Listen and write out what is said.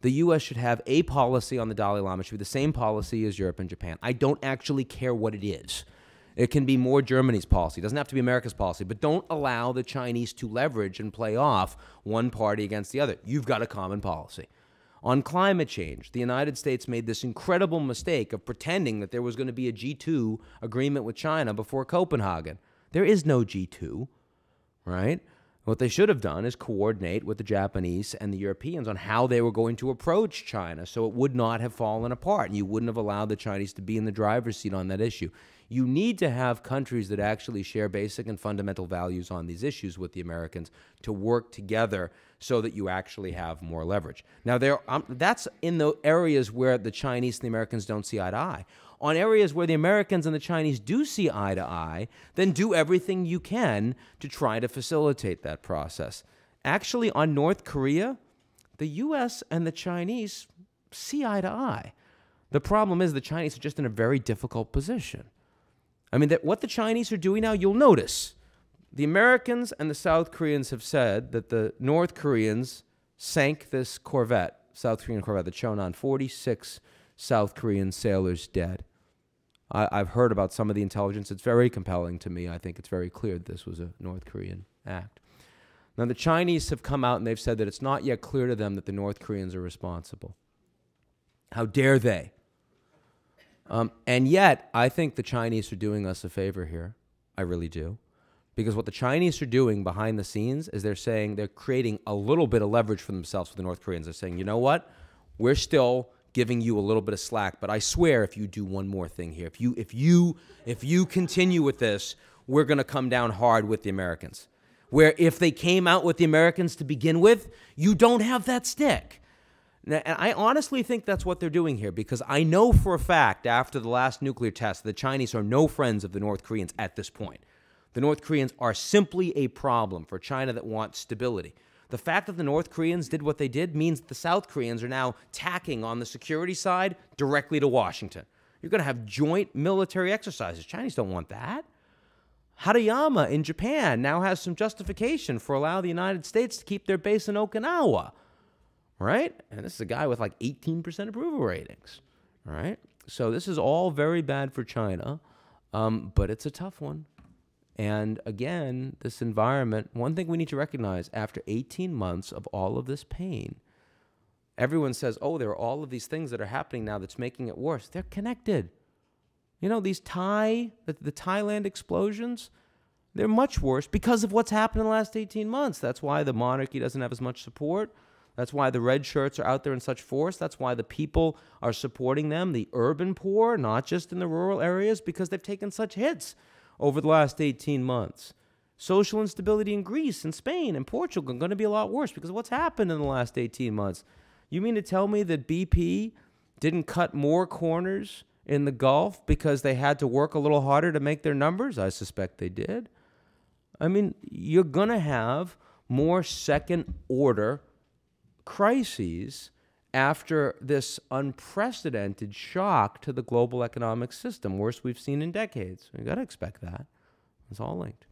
The U.S. should have a policy on the Dalai Lama. It should be the same policy as Europe and Japan. I don't actually care what it is. It can be more Germany's policy. It doesn't have to be America's policy. But don't allow the Chinese to leverage and play off one party against the other. You've got a common policy. On climate change, the United States made this incredible mistake of pretending that there was going to be a G2 agreement with China before Copenhagen. There is no G2, right? What they should have done is coordinate with the Japanese and the Europeans on how they were going to approach China so it would not have fallen apart. And you wouldn't have allowed the Chinese to be in the driver's seat on that issue. You need to have countries that actually share basic and fundamental values on these issues with the Americans to work together so that you actually have more leverage. Now, that's in the areas where the Chinese and the Americans don't see eye to eye. On areas where the Americans and the Chinese do see eye to eye, then do everything you can to try to facilitate that process. Actually, on North Korea, the U.S. and the Chinese see eye to eye. The problem is the Chinese are just in a very difficult position. I mean, what the Chinese are doing now, you'll notice. The Americans and the South Koreans have said that the North Koreans sank this corvette, South Korean corvette, the Chonan, 46 South Korean sailors dead. I've heard about some of the intelligence. It's very compelling to me. I think it's very clear that this was a North Korean act. Now, the Chinese have come out and they've said that it's not yet clear to them that the North Koreans are responsible. How dare they? And yet, I think the Chinese are doing us a favor here. I really do. Because what the Chinese are doing behind the scenes is they're saying they're creating a little bit of leverage for themselves with the North Koreans. They're saying, you know what? We're still giving you a little bit of slack, but I swear if you do one more thing here, if you continue with this, we're going to come down hard with the Americans. Where if they came out with the Americans to begin with, you don't have that stick. Now, and I honestly think that's what they're doing here, because I know for a fact after the last nuclear test, the Chinese are no friends of the North Koreans at this point. The North Koreans are simply a problem for China that wants stability. The fact that the North Koreans did what they did means that the South Koreans are now tacking on the security side directly to Washington. You're going to have joint military exercises. Chinese don't want that. Harayama in Japan now has some justification for allowing the United States to keep their base in Okinawa, right? And this is a guy with like 18% approval ratings, right? So this is all very bad for China, but it's a tough one. And again, this environment, one thing we need to recognize, after 18 months of all of this pain, everyone says, oh, there are all of these things that are happening now that's making it worse. They're connected. You know, the Thailand explosions, they're much worse because of what's happened in the last 18 months. That's why the monarchy doesn't have as much support. That's why the red shirts are out there in such force. That's why the people are supporting them, the urban poor, not just in the rural areas, because they've taken such hits over the last 18 months. Social instability in Greece and Spain and Portugal are going to be a lot worse because of what's happened in the last 18 months. You mean to tell me that BP didn't cut more corners in the Gulf because they had to work a little harder to make their numbers? I suspect they did. I mean, you're going to have more second-order crises after this unprecedented shock to the global economic system, worst we've seen in decades. We've got to expect that. It's all linked.